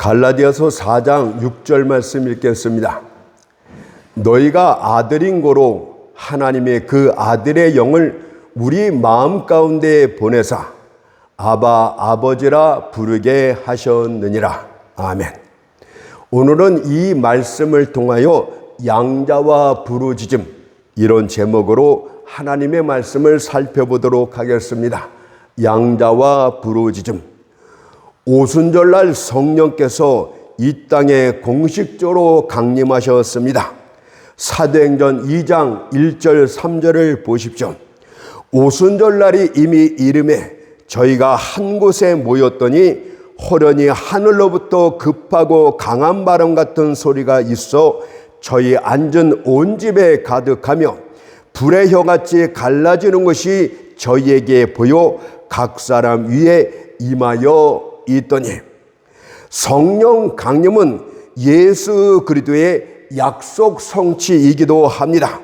갈라디아서 4장 6절 말씀 읽겠습니다. 너희가 아들인 고로 하나님의 그 아들의 영을 우리 마음 가운데 보내사 아바 아버지라 부르게 하셨느니라. 아멘. 오늘은 이 말씀을 통하여 양자와 부르짖음, 이런 제목으로 하나님의 말씀을 살펴보도록 하겠습니다. 양자와 부르짖음. 오순절날 성령께서 이 땅에 공식적으로 강림하셨습니다. 사도행전 2장 1절 3절을 보십시오. 오순절날이 이미 이름에 저희가 한 곳에 모였더니 호련히 하늘로부터 급하고 강한 바람 같은 소리가 있어 저희 앉은 온 집에 가득하며 불의 혀같이 갈라지는 것이 저희에게 보여 각 사람 위에 임하여 있더니, 성령 강림은 예수 그리스도의 약속 성취이기도 합니다.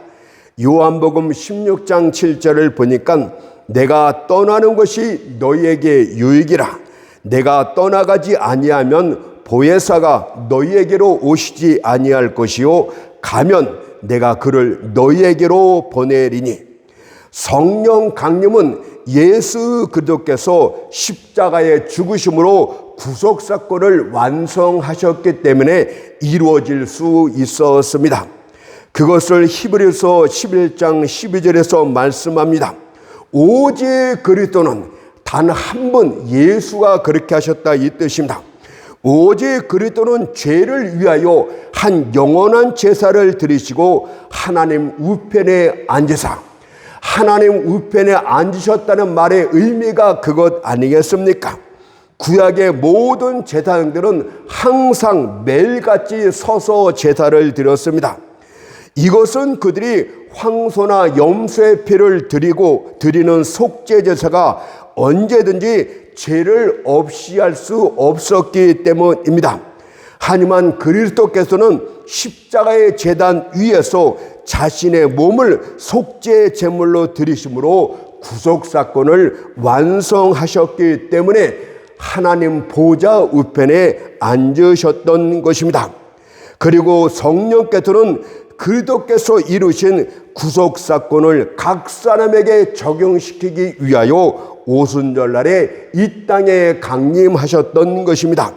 요한복음 16장 7절을 보니까 내가 떠나는 것이 너희에게 유익이라. 내가 떠나가지 아니하면 보혜사가 너희에게로 오시지 아니할 것이요 가면 내가 그를 너희에게로 보내리니. 성령 강림은 예수 그리스도께서 십자가의 죽으심으로 구속사건을 완성하셨기 때문에 이루어질 수 있었습니다. 그것을 히브리서 11장 12절에서 말씀합니다. 오직 그리스도는 단 한 분, 예수가 그렇게 하셨다, 이 뜻입니다. 오직 그리스도는 죄를 위하여 한 영원한 제사를 드리시고 하나님 우편에 앉으사, 하나님 우편에 앉으셨다는 말의 의미가 그것 아니겠습니까? 구약의 모든 제사장들은 항상 매일같이 서서 제사를 드렸습니다. 이것은 그들이 황소나 염소의 피를 드리는 속죄 제사가 언제든지 죄를 없이 할 수 없었기 때문입니다. 하지만 그리스도께서는 십자가의 제단 위에서 자신의 몸을 속죄 제물로 드리심으로 구속사건을 완성하셨기 때문에 하나님 보좌 우편에 앉으셨던 것입니다. 그리고 성령께서는 그리스도께서 이루신 구속사건을 각 사람에게 적용시키기 위하여 오순절날에 이 땅에 강림하셨던 것입니다.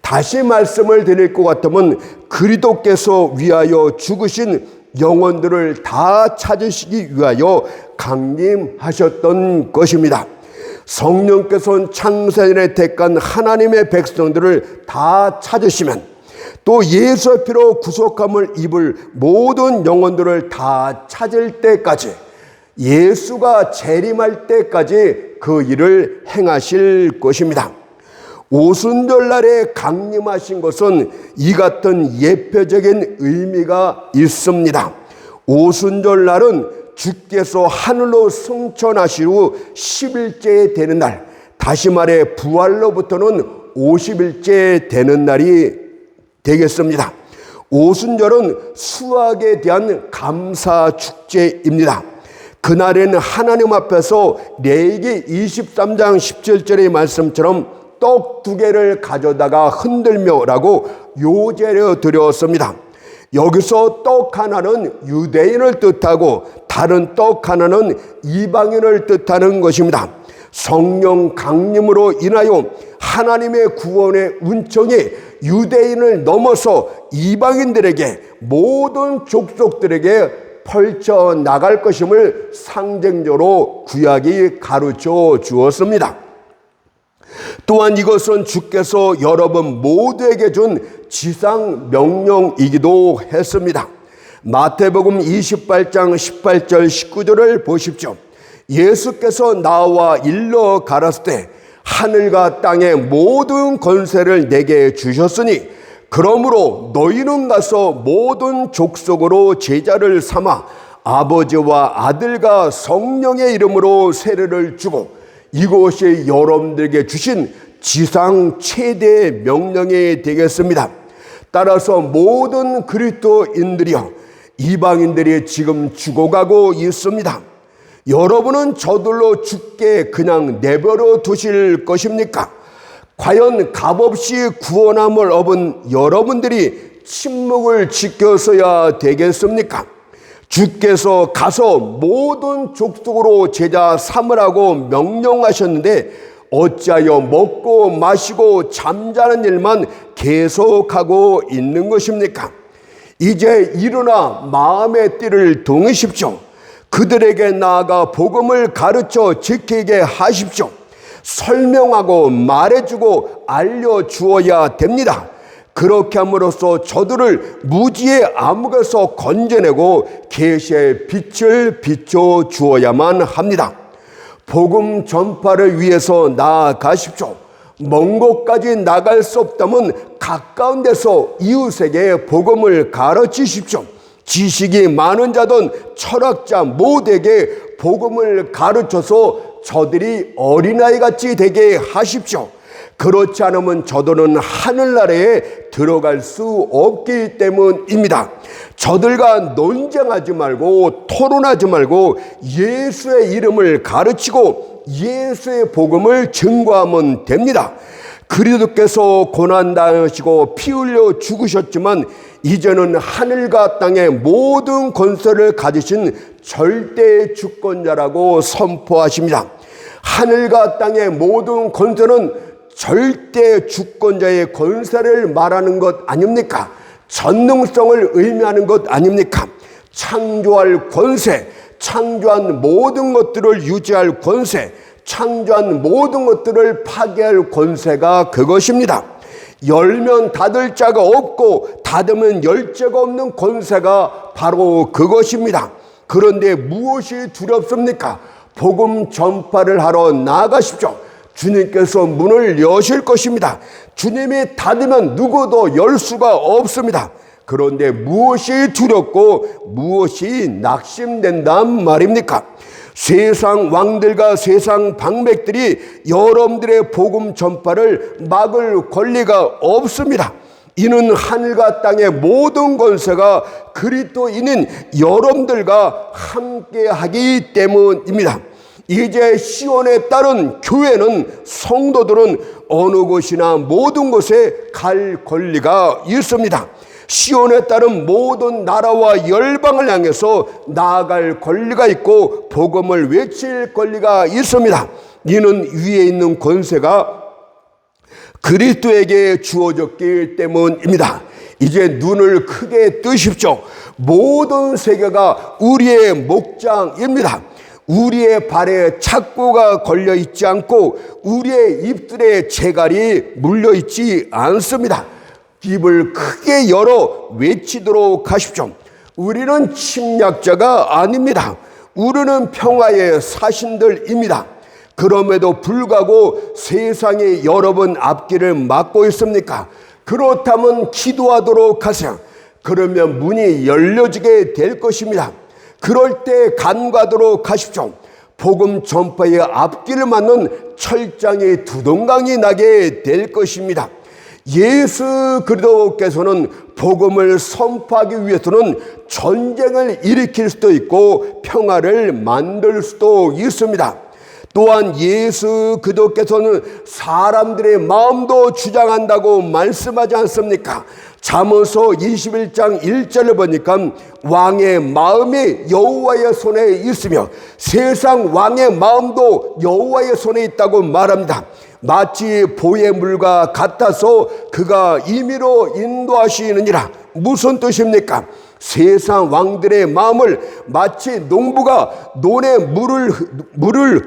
다시 말씀을 드릴 것 같으면 그리스도께서 위하여 죽으신 영혼들을 다 찾으시기 위하여 강림하셨던 것입니다. 성령께서는 창세전에 택한 하나님의 백성들을 다 찾으시면 또 예수의 피로 구속함을 입을 모든 영혼들을 다 찾을 때까지, 예수가 재림할 때까지 그 일을 행하실 것입니다. 오순절날에 강림하신 것은 이 같은 예표적인 의미가 있습니다. 오순절날은 주께서 하늘로 승천하신 후 10일째 되는 날, 다시 말해 부활로부터는 50일째 되는 날이 되겠습니다. 오순절은 수확에 대한 감사 축제입니다. 그날에는 하나님 앞에서 레위기 23장 17절의 말씀처럼 떡 2개를 가져다가 흔들며라고 요제를 드렸습니다. 여기서 떡 하나는 유대인을 뜻하고 다른 떡 하나는 이방인을 뜻하는 것입니다. 성령 강림으로 인하여 하나님의 구원의 은총이 유대인을 넘어서 이방인들에게, 모든 족속들에게 펼쳐 나갈 것임을 상징적으로 구약이 가르쳐 주었습니다. 또한 이것은 주께서 여러분 모두에게 준 지상 명령이기도 했습니다. 마태복음 28장 18절 19절을 보십시오. 예수께서 나와 일러 가라사대 때 하늘과 땅의 모든 권세를 내게 주셨으니 그러므로 너희는 가서 모든 족속으로 제자를 삼아 아버지와 아들과 성령의 이름으로 세례를 주고, 이것이 여러분들에게 주신 지상 최대의 명령이 되겠습니다. 따라서 모든 그리스도인들이여, 이방인들이 지금 죽어가고 있습니다. 여러분은 저들로 죽게 그냥 내버려 두실 것입니까? 과연 값없이 구원함을 얻은 여러분들이 침묵을 지켰어야 되겠습니까? 주께서 가서 모든 족속으로 제자 삼으라고 명령하셨는데 어찌하여 먹고 마시고 잠자는 일만 계속하고 있는 것입니까? 이제 일어나 마음의 띠를 동이십시오. 그들에게 나아가 복음을 가르쳐 지키게 하십시오. 설명하고 말해주고 알려주어야 됩니다. 그렇게 함으로써 저들을 무지의 암흑에서 건져내고 계시의 빛을 비춰주어야만 합니다. 복음 전파를 위해서 나아가십시오. 먼 곳까지 나갈 수 없다면 가까운 데서 이웃에게 복음을 가르치십시오. 지식이 많은 자든 철학자 모두에게 복음을 가르쳐서 저들이 어린아이같이 되게 하십시오. 그렇지 않으면 저들은 하늘나라에 들어갈 수 없기 때문입니다. 저들과 논쟁하지 말고 토론하지 말고 예수의 이름을 가르치고 예수의 복음을 증거하면 됩니다. 그리스도께서 고난당하시고 피 흘려 죽으셨지만 이제는 하늘과 땅의 모든 권세를 가지신 절대 주권자라고 선포하십니다. 하늘과 땅의 모든 권세는 절대 주권자의 권세를 말하는 것 아닙니까? 전능성을 의미하는 것 아닙니까? 창조할 권세, 창조한 모든 것들을 유지할 권세, 창조한 모든 것들을 파괴할 권세가 그것입니다. 열면 닫을 자가 없고 닫으면 열 자가 없는 권세가 바로 그것입니다. 그런데 무엇이 두렵습니까? 복음 전파를 하러 나가십시오. 주님께서 문을 여실 것입니다. 주님이 닫으면 누구도 열 수가 없습니다. 그런데 무엇이 두렵고 무엇이 낙심된단 말입니까? 세상 왕들과 세상 방백들이 여러분들의 복음 전파를 막을 권리가 없습니다. 이는 하늘과 땅의 모든 권세가 그리스도인인 여러분들과 함께하기 때문입니다. 이제 시온에 따른 교회는 성도들은 어느 곳이나 모든 곳에 갈 권리가 있습니다. 시온에 따른 모든 나라와 열방을 향해서 나아갈 권리가 있고 복음을 외칠 권리가 있습니다. 이는 위에 있는 권세가 그리스도에게 주어졌기 때문입니다. 이제 눈을 크게 뜨십시오. 모든 세계가 우리의 목장입니다. 우리의 발에 착고가 걸려 있지 않고 우리의 입술에 재갈이 물려 있지 않습니다. 입을 크게 열어 외치도록 하십시오. 우리는 침략자가 아닙니다. 우리는 평화의 사신들입니다. 그럼에도 불구하고 세상에 여러 번 앞길을 막고 있습니까? 그렇다면 기도하도록 하세요. 그러면 문이 열려지게 될 것입니다. 그럴 때 간과하도록 하십시오. 복음 전파의 앞길을 막는 철장이 두동강이 나게 될 것입니다. 예수 그리스도께서는 복음을 선포하기 위해서는 전쟁을 일으킬 수도 있고 평화를 만들 수도 있습니다. 또한 예수 그리스도께서는 사람들의 마음도 주장한다고 말씀하지 않습니까? 잠언서 21장 1절을 보니까 왕의 마음이 여호와의 손에 있으며 세상 왕의 마음도 여호와의 손에 있다고 말합니다. 마치 보의 물과 같아서 그가 임의로 인도하시느니라. 무슨 뜻입니까? 세상 왕들의 마음을 마치 농부가 논에 물을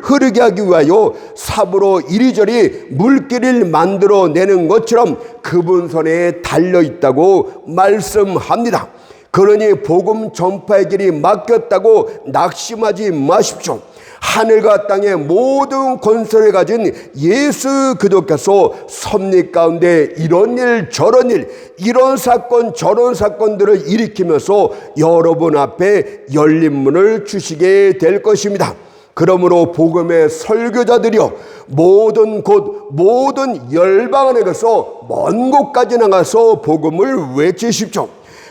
흐르게 하기 위하여 삽으로 이리저리 물길을 만들어내는 것처럼 그분 손에 달려있다고 말씀합니다. 그러니 복음 전파의 길이 막혔다고 낙심하지 마십시오. 하늘과 땅의 모든 권세를 가진 예수 그리스도께서 섭리 가운데 이런 일 저런 일 이런 사건 저런 사건들을 일으키면서 여러분 앞에 열린 문을 주시게 될 것입니다. 그러므로 복음의 설교자들이여 모든 곳 모든 열방에서 먼 곳까지 나가서 복음을 외치십시오.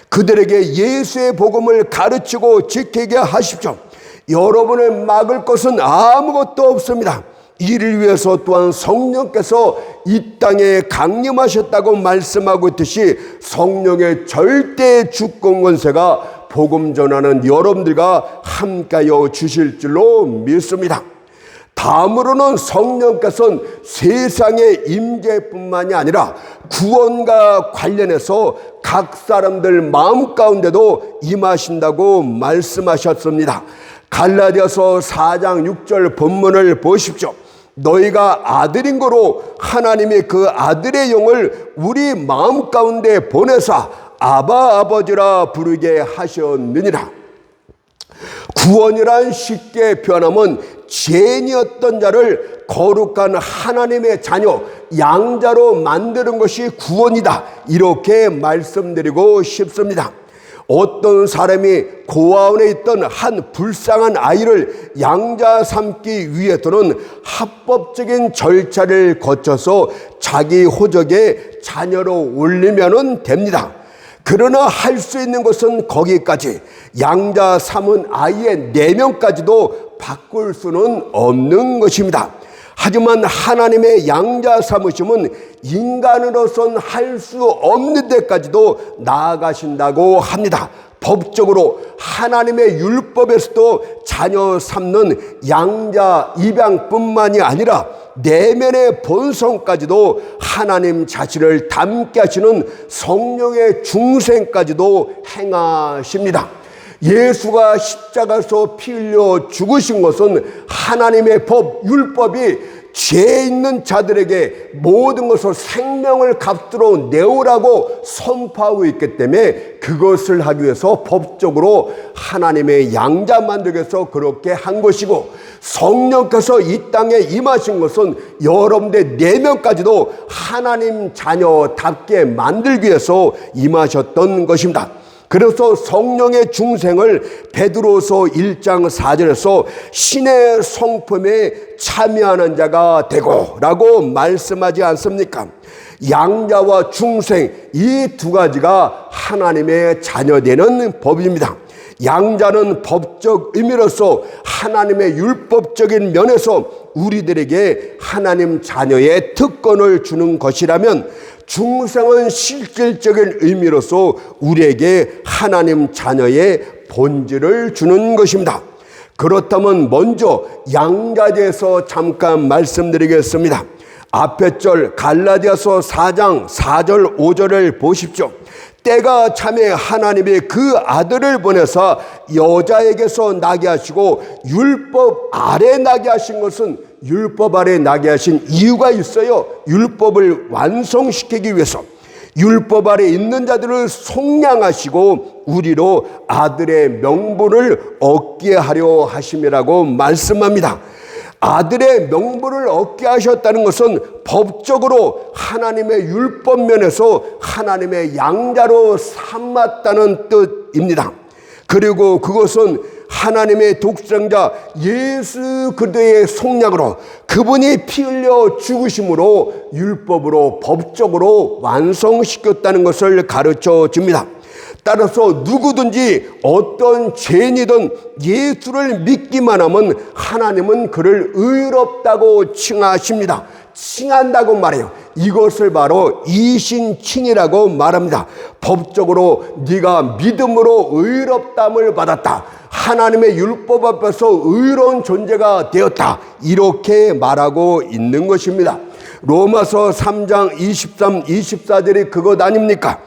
그들에게 예수의 복음을 가르치고 지키게 하십시오. 여러분을 막을 것은 아무것도 없습니다. 이를 위해서 또한 성령께서 이 땅에 강림하셨다고 말씀하고 있듯이 성령의 절대 주권 권세가 복음 전하는 여러분들과 함께하여 주실 줄로 믿습니다. 다음으로는 성령께서는 세상의 임재뿐만이 아니라 구원과 관련해서 각 사람들 마음 가운데도 임하신다고 말씀하셨습니다. 갈라디아서 4장 6절 본문을 보십시오. 너희가 아들인 거로 하나님이 그 아들의 영을 우리 마음 가운데 보내사 아바 아버지라 부르게 하셨느니라. 구원이란 쉽게 표현하면 죄인이었던 자를 거룩한 하나님의 자녀, 양자로 만드는 것이 구원이다, 이렇게 말씀드리고 싶습니다. 어떤 사람이 고아원에 있던 한 불쌍한 아이를 양자 삼기 위해서는 합법적인 절차를 거쳐서 자기 호적에 자녀로 올리면 됩니다. 그러나 할 수 있는 것은 거기까지, 양자 삼은 아이의 4명까지도 바꿀 수는 없는 것입니다. 하지만 하나님의 양자 삼으심은 인간으로선 할 수 없는 데까지도 나아가신다고 합니다. 법적으로 하나님의 율법에서도 자녀 삼는 양자 입양뿐만이 아니라 내면의 본성까지도 하나님 자신을 닮게 하시는 성령의 중생까지도 행하십니다. 예수가 십자가에서 피 흘려 죽으신 것은 하나님의 법, 율법이 죄 있는 자들에게 모든 것을 생명을 값으로 내오라고 선포하고 있기 때문에 그것을 하기 위해서 법적으로 하나님의 양자 만들기 위해서 그렇게 한 것이고, 성령께서 이 땅에 임하신 것은 여러분들 4명까지도 하나님 자녀답게 만들기 위해서 임하셨던 것입니다. 그래서 성령의 중생을 베드로서 1장 4절에서 신의 성품에 참여하는 자가 되고 라고 말씀하지 않습니까? 양자와 중생, 이 두 가지가 하나님의 자녀되는 법입니다. 양자는 법적 의미로서 하나님의 율법적인 면에서 우리들에게 하나님 자녀의 특권을 주는 것이라면, 중생은 실질적인 의미로서 우리에게 하나님 자녀의 본질을 주는 것입니다. 그렇다면 먼저 양자에 대해서 잠깐 말씀드리겠습니다. 앞에 절 갈라디아서 4장 4절 5절을 보십시오. 때가 참에 하나님이 그 아들을 보내사 여자에게서 나게 하시고 율법 아래 나게 하신 것은 율법 아래 나게 하신 이유가 있어요. 율법을 완성시키기 위해서, 율법 아래 있는 자들을 속량하시고 우리로 아들의 명분을 얻게 하려 하심이라고 말씀합니다. 아들의 명분을 얻게 하셨다는 것은 법적으로 하나님의 율법 면에서 하나님의 양자로 삼았다는 뜻입니다. 그리고 그것은 하나님의 독생자 예수 그리스도의 속량으로, 그분이 피 흘려 죽으심으로 율법으로 법적으로 완성시켰다는 것을 가르쳐 줍니다. 따라서 누구든지 어떤 죄인이든 예수를 믿기만 하면 하나님은 그를 의롭다고 칭하십니다. 칭한다고 말해요. 이것을 바로 이신칭이라고 말합니다. 법적으로 네가 믿음으로 의롭담을 받았다, 하나님의 율법 앞에서 의로운 존재가 되었다, 이렇게 말하고 있는 것입니다. 로마서 3장 23, 24절이 그것 아닙니까?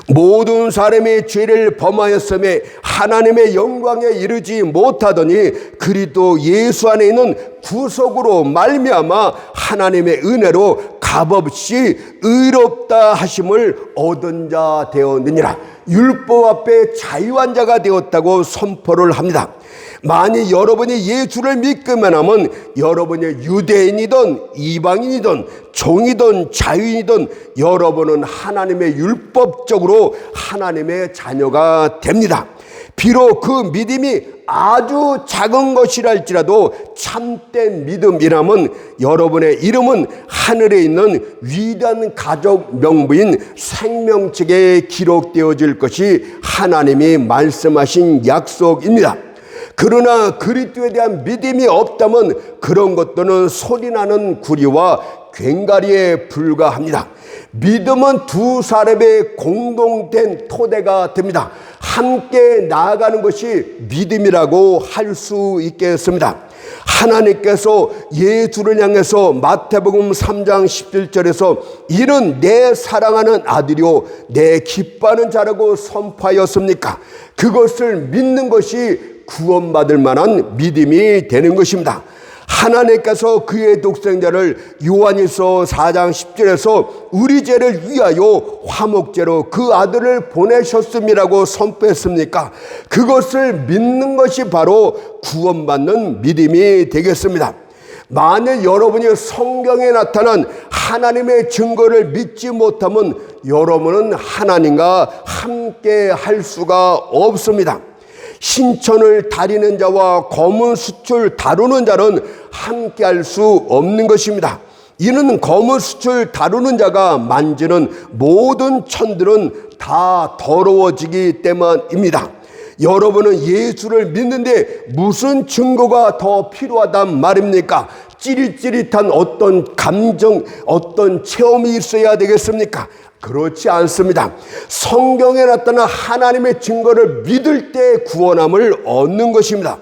모든 사람이 죄를 범하였음에 하나님의 영광에 이르지 못하더니 그리스도 예수 안에 있는 구속으로 말미암아 하나님의 은혜로 값없이 의롭다 하심을 얻은 자 되었느니라. 율법 앞에 자유한 자가 되었다고 선포를 합니다. 만일 여러분이 예수를 믿기만 하면 여러분이 유대인이든 이방인이든 종이든 자유인이든 여러분은 하나님의 율법적으로 하나님의 자녀가 됩니다. 비록 그 믿음이 아주 작은 것이랄지라도 참된 믿음이라면 여러분의 이름은 하늘에 있는 위대한 가족 명부인 생명책에 기록되어질 것이 하나님이 말씀하신 약속입니다. 그러나 그리스도에 대한 믿음이 없다면 그런 것들은 소리나는 구리와 괭가리에 불과합니다. 믿음은 두 사람의 공동된 토대가 됩니다. 함께 나아가는 것이 믿음이라고 할 수 있겠습니다. 하나님께서 예수를 향해서 마태복음 3장 17절에서 이는 내 사랑하는 아들이요 내 기뻐하는 자라고 선포하였습니까? 그것을 믿는 것이 구원받을 만한 믿음이 되는 것입니다. 하나님께서 그의 독생자를 요한일서 4장 10절에서 우리 죄를 위하여 화목제로 그 아들을 보내셨음이라고 선포했습니까? 그것을 믿는 것이 바로 구원받는 믿음이 되겠습니다. 만일 여러분이 성경에 나타난 하나님의 증거를 믿지 못하면 여러분은 하나님과 함께 할 수가 없습니다. 신천을 다리는 자와 검은 숯을 다루는 자는 함께할 수 없는 것입니다. 이는 검은 숯을 다루는 자가 만지는 모든 천들은 다 더러워지기 때문입니다. 여러분은 예수를 믿는데 무슨 증거가 더 필요하단 말입니까? 찌릿찌릿한 어떤 감정, 어떤 체험이 있어야 되겠습니까? 그렇지 않습니다. 성경에 나타난 하나님의 증거를 믿을 때 구원함을 얻는 것입니다.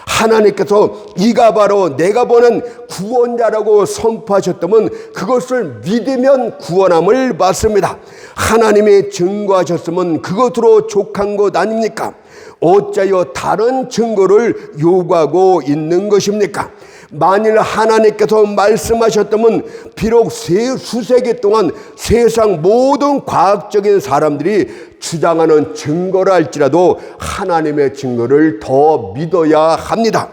하나님께서 이가 바로 내가 보낸 구원자라고 선포하셨다면 그것을 믿으면 구원함을 받습니다. 하나님이 증거하셨으면 그것으로 족한 것 아닙니까? 어찌하여 다른 증거를 요구하고 있는 것입니까? 만일 하나님께서 말씀하셨다면 비록 수세기 동안 세상 모든 과학적인 사람들이 주장하는 증거라 할지라도 하나님의 증거를 더 믿어야 합니다.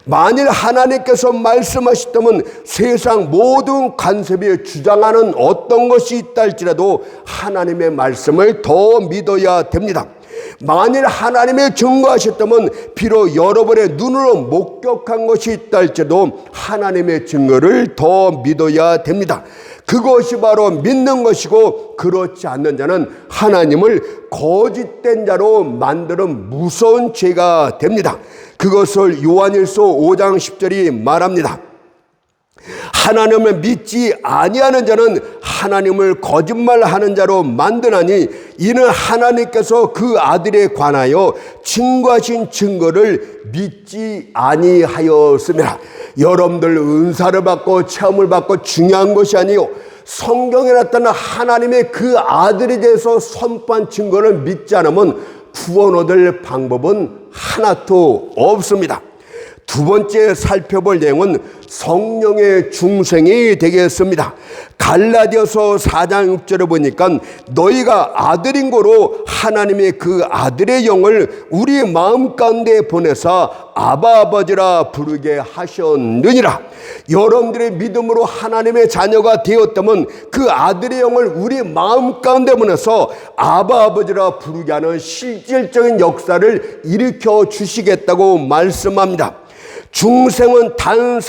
만일 하나님께서 말씀하셨다면 세상 모든 간섭이 주장하는 어떤 것이 있다 할지라도 하나님의 말씀을 더 믿어야 됩니다. 만일 하나님의 증거하셨다면 비록 여러분의 눈으로 목격한 것이 있다 할지라도 하나님의 증거를 더 믿어야 됩니다. 그것이 바로 믿는 것이고 그렇지 않는 자는 하나님을 거짓된 자로 만드는 무서운 죄가 됩니다. 그것을 요한일서 5장 10절이 말합니다. 하나님을 믿지 아니하는 자는 하나님을 거짓말하는 자로 만드나니 이는 하나님께서 그 아들에 관하여 증거하신 증거를 믿지 아니하였습니다. 여러분들 은사를 받고 체험을 받고 중요한 것이 아니요 성경에 나타난 하나님의 그 아들에 대해서 선포한 증거를 믿지 않으면 구원 얻을 방법은 하나도 없습니다. 두 번째 살펴볼 내용은 성령의 중생이 되겠습니다. 갈라디아서 4장 6절에 보니까 너희가 아들인 고로 하나님의 그 아들의 영을 우리 마음 가운데 보내사 아바 아버지라 부르게 하셨느니라. 여러분들의 믿음으로 하나님의 자녀가 되었다면 그 아들의 영을 우리 마음 가운데 보내서 아바 아버지라 부르게 하는 실질적인 역사를 일으켜 주시겠다고 말씀합니다. 중생은 단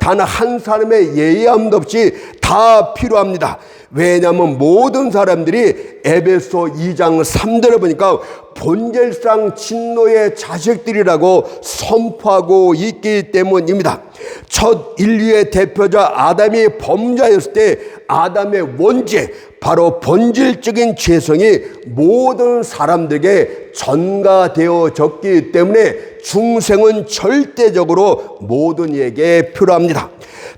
한 사람의 예의함도 없이 다 필요합니다. 왜냐하면 모든 사람들이 에베소 2장 3절에 보니까 본질상 진노의 자식들이라고 선포하고 있기 때문입니다. 첫 인류의 대표자 아담이 범죄하였을 때 아담의 원죄, 바로 본질적인 죄성이 모든 사람들에게 전가되어졌기 때문에 중생은 절대적으로 모든 이에게 필요합니다.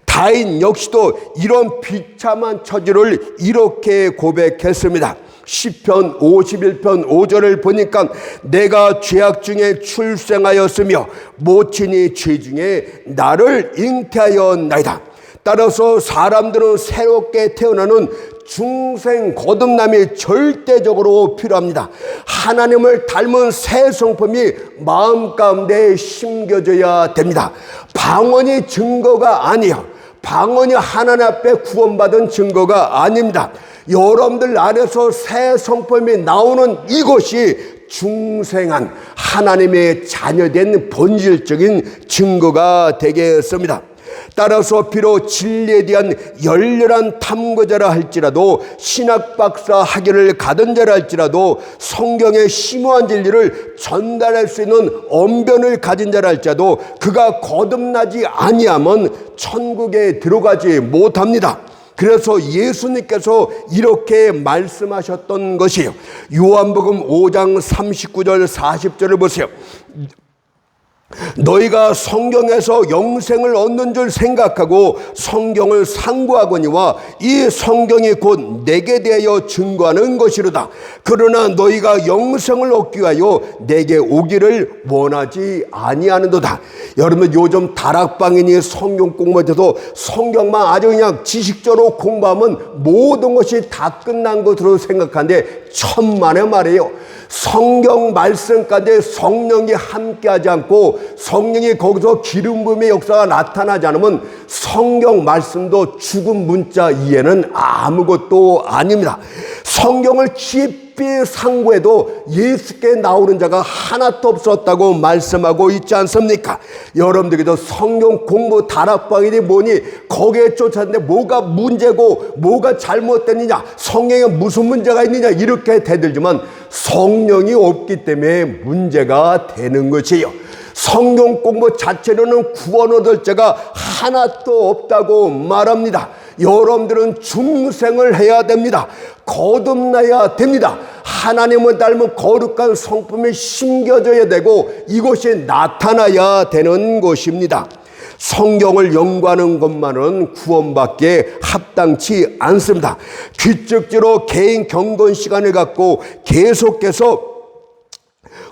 다인 역시도 이런 비참한 처지를 이렇게 고백했습니다. 시편 51편 5절을 보니까 내가 죄악 중에 출생하였으며 모친이 죄 중에 나를 잉태하였나이다. 따라서 사람들은 새롭게 태어나는 중생 거듭남이 절대적으로 필요합니다. 하나님을 닮은 새 성품이 마음 가운데 심겨져야 됩니다. 방언이 증거가 아니에요. 방언이 하나님 앞에 구원받은 증거가 아닙니다. 여러분들 안에서 새 성품이 나오는 이것이 중생한 하나님의 자녀된 본질적인 증거가 되겠습니다. 따라서 비록 진리에 대한 열렬한 탐구자라 할지라도, 신학 박사 학위를 가던 자라 할지라도, 성경의 심오한 진리를 전달할 수 있는 언변을 가진 자라 할지라도 그가 거듭나지 아니하면 천국에 들어가지 못합니다. 그래서 예수님께서 이렇게 말씀하셨던 것이에요. 요한복음 5장 39절 40절을 보세요. 너희가 성경에서 영생을 얻는 줄 생각하고 성경을 상고하거니와 이 성경이 곧 내게 대하여 증거하는 것이로다. 그러나 너희가 영생을 얻기 위하여 내게 오기를 원하지 아니하는도다. 여러분, 요즘 다락방이니 성경 공부해도 성경만 아주 그냥 지식적으로 공부하면 모든 것이 다 끝난 것으로 생각하는데 천만의 말이에요. 성경 말씀까지 성령이 함께하지 않고 성령이 거기서 기름 부음의 역사가 나타나지 않으면 성경 말씀도 죽은 문자 이해는 아무것도 아닙니다. 성경을 깊이 상고해도 예수께 나오는 자가 하나도 없었다고 말씀하고 있지 않습니까? 여러분들께도 성경 공부 다락방이니 뭐니 거기에 쫓았는데 뭐가 문제고 뭐가 잘못됐느냐, 성경에 무슨 문제가 있느냐 이렇게 대들지만 성령이 없기 때문에 문제가 되는 것이에요. 성경 공부 자체로는 구원 얻을 자가 하나도 없다고 말합니다. 여러분들은 중생을 해야 됩니다. 거듭나야 됩니다. 하나님을 닮은 거룩한 성품이 심겨져야 되고 이것이 나타나야 되는 것입니다. 성경을 연구하는 것만은 구원받기에 합당치 않습니다. 규칙적으로 개인 경건 시간을 갖고 계속해서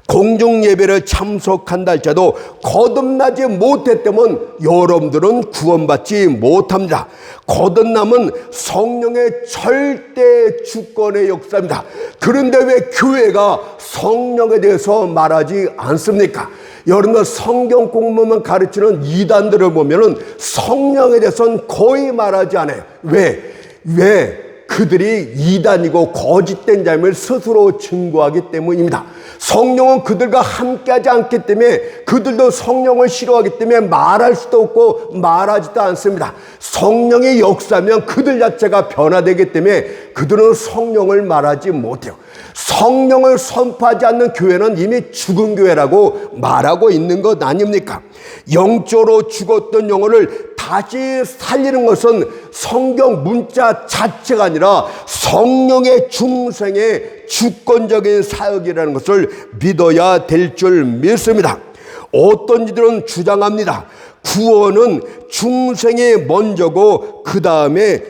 공중 예배를 참석한다 할지라도 거듭나지 못했다면 여러분들은 구원받지 못합니다. 거듭남은 성령의 절대 주권의 역사입니다. 그런데 왜 교회가 성령에 대해서 말하지 않습니까? 여러분, 성경 공부만 가르치는 이단들을 보면은 성령에 대해서는 거의 말하지 않아요. 왜? 그들이 이단이고 거짓된 자임을 스스로 증거하기 때문입니다. 성령은 그들과 함께하지 않기 때문에 그들도 성령을 싫어하기 때문에 말할 수도 없고 말하지도 않습니다. 성령의 역사면 그들 자체가 변화되기 때문에 그들은 성령을 말하지 못해요. 성령을 선포하지 않는 교회는 이미 죽은 교회라고 말하고 있는 것 아닙니까? 영적으로 죽었던 영혼을 다시 살리는 것은 성경 문자 자체가 아니라 성령의 중생의 주권적인 사역이라는 것을 믿어야 될 줄 믿습니다. 어떤 이들은 주장합니다. 구원은 중생이 먼저고 그 다음에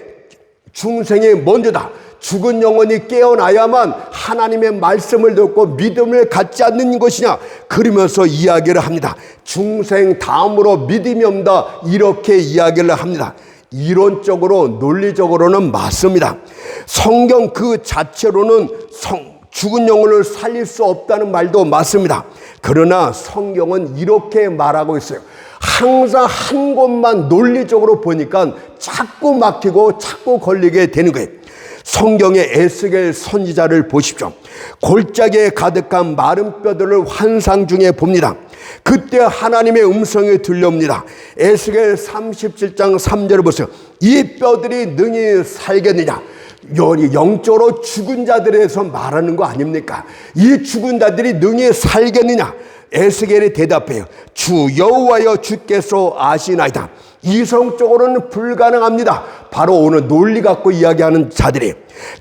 중생이 먼저다. 죽은 영혼이 깨어나야만 하나님의 말씀을 듣고 믿음을 갖지 않는 것이냐, 그러면서 이야기를 합니다. 중생 다음으로 믿음이 온다, 이렇게 이야기를 합니다. 이론적으로 논리적으로는 맞습니다. 성경 그 자체로는 죽은 영혼을 살릴 수 없다는 말도 맞습니다. 그러나 성경은 이렇게 말하고 있어요. 항상 한 곳만 논리적으로 보니까 자꾸 막히고 자꾸 걸리게 되는 거예요. 성경의 에스겔 선지자를 보십시오. 골짜기에 가득한 마른 뼈들을 환상 중에 봅니다. 그때 하나님의 음성이 들려옵니다. 에스겔 37장 3절을 보세요. 이 뼈들이 능히 살겠느냐. 영적으로 죽은 자들에 대해서 말하는 거 아닙니까? 이 죽은 자들이 능히 살겠느냐. 에스겔이 대답해요. 주 여호와여 주께서 아시나이다. 이성적으로는 불가능합니다. 바로 오늘 논리 갖고 이야기하는 자들이.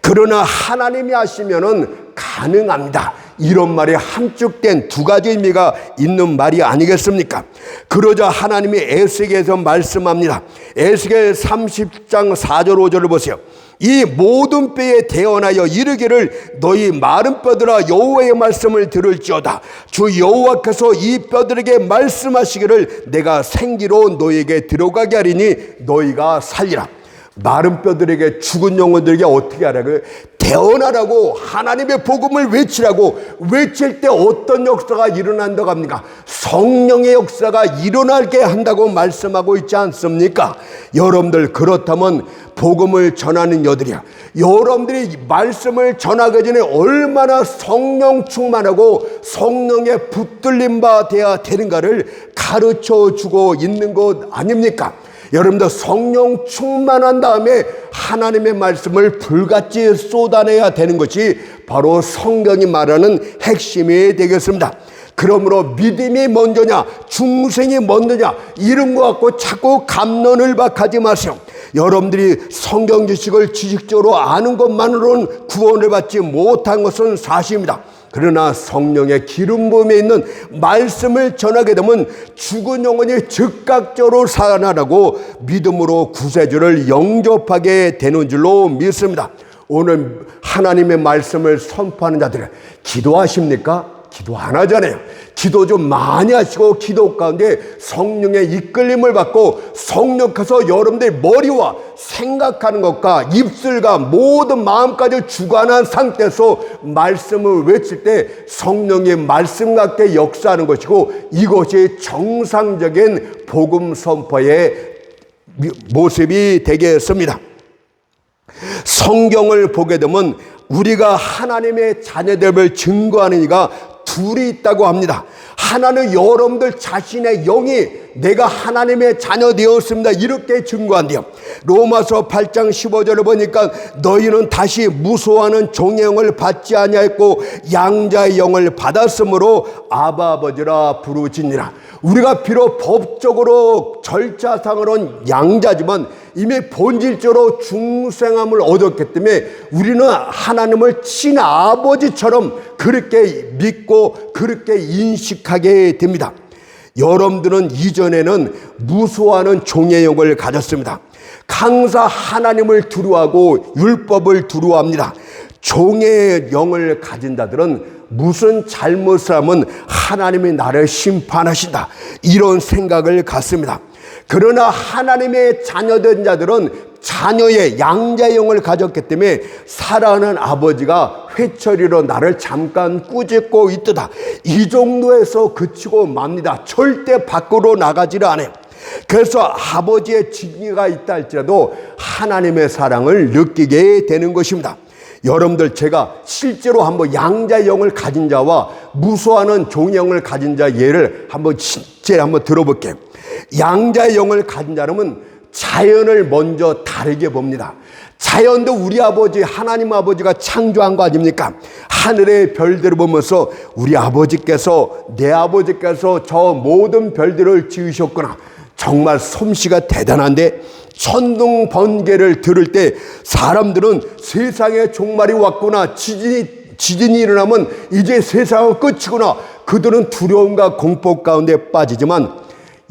그러나 하나님이 아시면은 가능합니다. 이런 말이 함축된 두 가지 의미가 있는 말이 아니겠습니까? 그러자 하나님이 에스겔에서 말씀합니다. 에스겔 30장 4절 5절을 보세요. 이 모든 뼈에 대언하여 이르기를 너희 마른 뼈들아 여호와의 말씀을 들을지어다. 주 여호와께서 이 뼈들에게 말씀하시기를 내가 생기로 너희에게 들어가게 하리니 너희가 살리라. 마른 뼈들에게, 죽은 영혼들에게 어떻게 하라고요? 대언하라고, 하나님의 복음을 외치라고. 외칠 때 어떤 역사가 일어난다고 합니까? 성령의 역사가 일어나게 한다고 말씀하고 있지 않습니까? 여러분들, 그렇다면 복음을 전하는 여들이야, 여러분들이 말씀을 전하기 전에 얼마나 성령 충만하고 성령의 붙들림 바 되어야 되는가를 가르쳐 주고 있는 것 아닙니까? 여러분들 성령 충만한 다음에 하나님의 말씀을 불같이 쏟아내야 되는 것이 바로 성경이 말하는 핵심이 되겠습니다. 그러므로 믿음이 먼저냐 중생이 먼저냐 이런 거 갖고 자꾸 갑론을박하지 마세요. 여러분들이 성경 지식을 지식적으로 아는 것만으로는 구원을 받지 못한 것은 사실입니다. 그러나 성령의 기름 부음에 있는 말씀을 전하게 되면 죽은 영혼이 즉각적으로 살아나라고 믿음으로 구세주를 영접하게 되는 줄로 믿습니다. 오늘 하나님의 말씀을 선포하는 자들 기도하십니까? 기도 안 하잖아요. 기도 좀 많이 하시고 기도 가운데 성령의 이끌림을 받고 성령께서 여러분들의 머리와 생각하는 것과 입술과 모든 마음까지 주관한 상태에서 말씀을 외칠 때 성령의 말씀 같게 역사하는 것이고 이것이 정상적인 복음 선포의 모습이 되겠습니다. 성경을 보게 되면 우리가 하나님의 자녀됨을 증거하는 이가 둘이 있다고 합니다. 하나는 여러분들 자신의 영이 내가 하나님의 자녀 되었습니다 이렇게 증거한대요. 로마서 8장 15절을 보니까 너희는 다시 무소하는 종의 영을 받지 아니하였고 양자의 영을 받았으므로 아바 아버지라 부르짖니라. 우리가 비록 법적으로 절차상으로는 양자지만 이미 본질적으로 중생함을 얻었기 때문에 우리는 하나님을 친아버지처럼 그렇게 믿고 그렇게 인식하게 됩니다. 여러분들은 이전에는 무소하는 종의 영을 가졌습니다. 항상 하나님을 두려워하고 율법을 두려워합니다. 종의 영을 가진 자들은 무슨 잘못을 하면 하나님이 나를 심판하신다 이런 생각을 갖습니다. 그러나 하나님의 자녀된 자들은 자녀의 양자의 영을 가졌기 때문에 사랑하는 아버지가 회초리로 나를 잠깐 꾸짖고 있도다 이 정도에서 그치고 맙니다. 절대 밖으로 나가지를 않아요. 그래서 아버지의 징계가 있다 할지라도 하나님의 사랑을 느끼게 되는 것입니다. 여러분들 제가 실제로 한번 양자의 영을 가진 자와 무소하는 종의 영을 가진 자 예를 한번 들어볼게요. 양자의 영을 가진 자라면 자연을 먼저 다르게 봅니다. 자연도 우리 아버지 하나님 아버지가 창조한 거 아닙니까? 하늘의 별들을 보면서 우리 아버지께서 내 아버지께서 저 모든 별들을 지으셨구나. 정말 솜씨가 대단한데 천둥 번개를 들을 때 사람들은 세상에 종말이 왔구나 지진이 일어나면 이제 세상은 끝이구나 그들은 두려움과 공포 가운데 빠지지만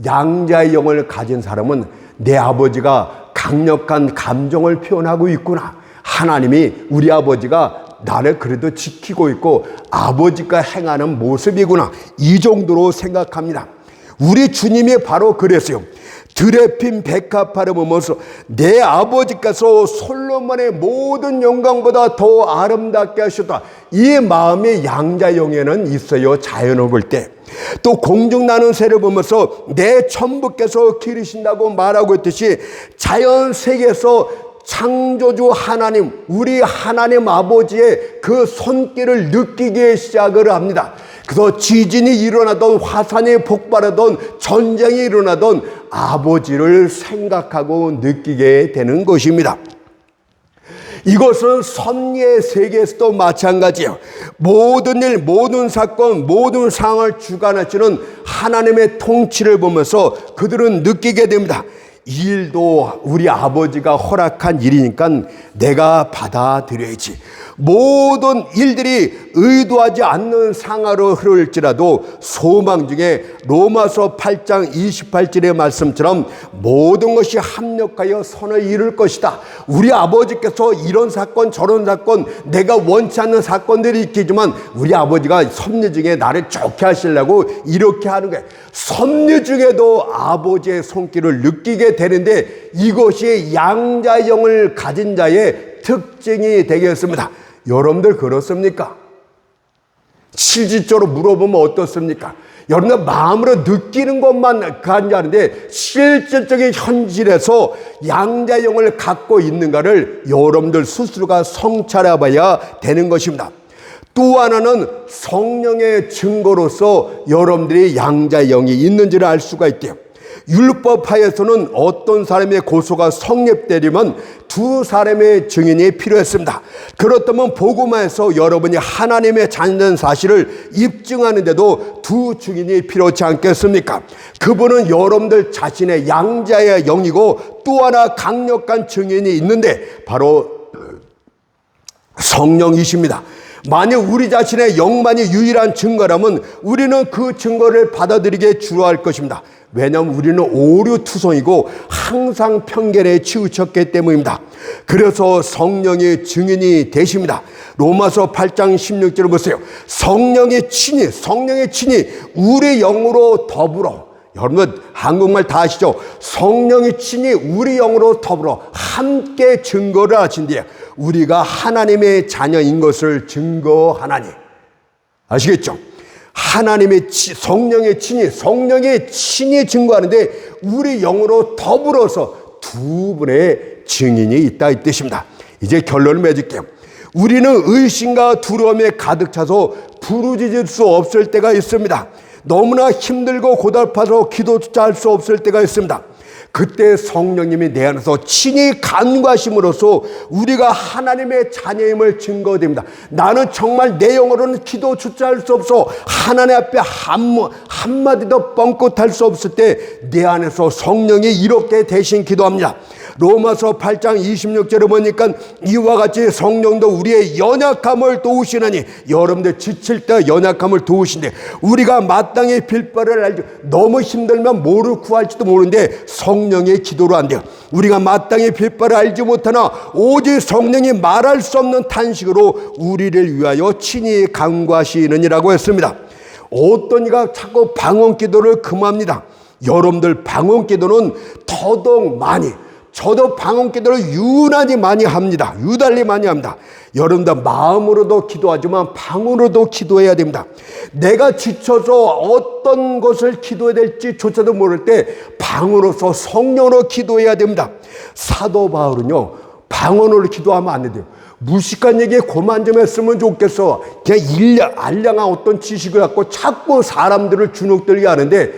양자의 영을 가진 사람은 내 아버지가 강력한 감정을 표현하고 있구나 하나님이 우리 아버지가 나를 그래도 지키고 있고 아버지가 행하는 모습이구나 이 정도로 생각합니다. 우리 주님이 바로 그랬어요. 들에 핀 백합화를 보면서 내 아버지께서 솔로몬의 모든 영광보다 더 아름답게 하셨다. 이 마음이 양자의 영에는 있어요. 자연을 볼 때. 또 공중 나는 새를 보면서 내 천부께서 기르신다고 말하고 있듯이 자연 세계에서 창조주 하나님, 우리 하나님 아버지의 그 손길을 느끼기 시작을 합니다. 그래서 지진이 일어나던 화산이 폭발하던 전쟁이 일어나던 아버지를 생각하고 느끼게 되는 것입니다. 이것은 섭리의 세계에서도 마찬가지예요. 모든 일, 모든 사건, 모든 상황을 주관하시는 하나님의 통치를 보면서 그들은 느끼게 됩니다. 이 일도 우리 아버지가 허락한 일이니까 내가 받아들여야지. 모든 일들이 의도하지 않는 상하로 흐를지라도 소망 중에 로마서 8장 28절의 말씀처럼 모든 것이 합력하여 선을 이룰 것이다. 우리 아버지께서 이런 사건 저런 사건 내가 원치 않는 사건들이 있겠지만 우리 아버지가 섭리 중에 나를 좋게 하시려고 이렇게 하는 거예요. 섭리 중에도 아버지의 손길을 느끼게 되는데 이것이 양자의 영을 가진 자의 특징이 되겠습니다. 여러분들 그렇습니까? 실질적으로 물어보면 어떻습니까? 여러분들 마음으로 느끼는 것만 간주하는데 실질적인 현실에서 양자의 영을 갖고 있는가를 여러분들 스스로가 성찰해 봐야 되는 것입니다. 또 하나는 성령의 증거로서 여러분들이 양자의 영이 있는지를 알 수가 있대요. 율법하에서는 어떤 사람의 고소가 성립되려면 두 사람의 증인이 필요했습니다. 그렇다면 복음화에서 여러분이 하나님의 자녀된 사실을 입증하는데도 두 증인이 필요치 않겠습니까? 그분은 여러분들 자신의 양자의 영이고 또 하나 강력한 증인이 있는데 바로 성령이십니다. 만약 우리 자신의 영만이 유일한 증거라면 우리는 그 증거를 받아들이게 주로할 것입니다. 왜냐하면 우리는 오류투성이고 항상 편견에 치우쳤기 때문입니다. 그래서 성령의 증인이 되십니다. 로마서 8장 16절을 보세요. 성령의 친히 우리 영으로 더불어, 여러분 한국말 다 아시죠? 성령이 친히 우리 영으로 더불어 함께 증거를 하신대요. 우리가 하나님의 자녀인 것을 증거하나니. 아시겠죠? 하나님의 성령의 친히 증거하는데 우리 영으로 더불어서 두 분의 증인이 있다 이 뜻입니다. 이제 결론을 맺을게요. 우리는 의심과 두려움에 가득 차서 부르짖을 수 없을 때가 있습니다. 너무나 힘들고 고달파서 기도조차 할 수 없을 때가 있습니다. 그때 성령님이 내 안에서 친히 간과하심으로써 우리가 하나님의 자녀임을 증거됩니다. 나는 정말 내 영어로는 기도조차 할 수 없어 하나님 앞에 한마디도 뻥끗할 수 없을 때 내 안에서 성령이 이렇게 대신 기도합니다. 로마서 8장 26절에 보니까 이와 같이 성령도 우리의 연약함을 도우시나니, 여러분들 지칠 때 연약함을 도우신대. 우리가 마땅히 빌 바를 알지, 너무 힘들면 뭐를 구할지도 모르는데 성령의 기도로 안 돼요. 우리가 마땅히 빌 바를 알지 못하나 오직 성령이 말할 수 없는 탄식으로 우리를 위하여 친히 간구하시느니라고 했습니다. 어떤 이가 자꾸 방언 기도를 금합니다. 여러분들 방언 기도는 더더욱 많이, 저도 방언 기도를 유난히 많이 합니다. 유달리 많이 합니다. 여러분들 마음으로도 기도하지만 방언으로도 기도해야 됩니다. 내가 지쳐서 어떤 것을 기도해야 될지조차도 모를 때 방언으로서 성령으로 기도해야 됩니다. 사도 바울은요, 방언으로 기도하면 안 돼요. 무식한 얘기에 고만 좀 했으면 좋겠어. 그냥 알량한 어떤 지식을 갖고 자꾸 사람들을 주눅들게 하는데,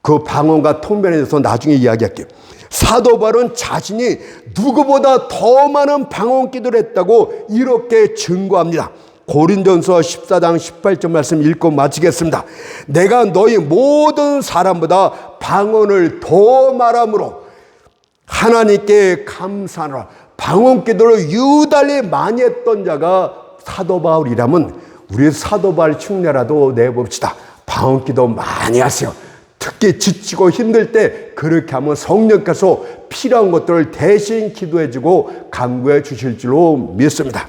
그 방언과 통변에 대해서 나중에 이야기할게요. 사도 바울은 자신이 누구보다 더 많은 방언 기도를 했다고 이렇게 증거합니다. 고린전서 14장 18절 말씀 읽고 마치겠습니다. 내가 너희 모든 사람보다 방언을 더 말함으로 하나님께 감사하노라. 방언 기도를 유달리 많이 했던 자가 사도 바울이라면 우리 사도 바울 흉내라도 내봅시다. 방언 기도 많이 하세요. 특히 지치고 힘들 때 그렇게 하면 성령께서 필요한 것들을 대신 기도해주고 간구해 주실 줄로 믿습니다.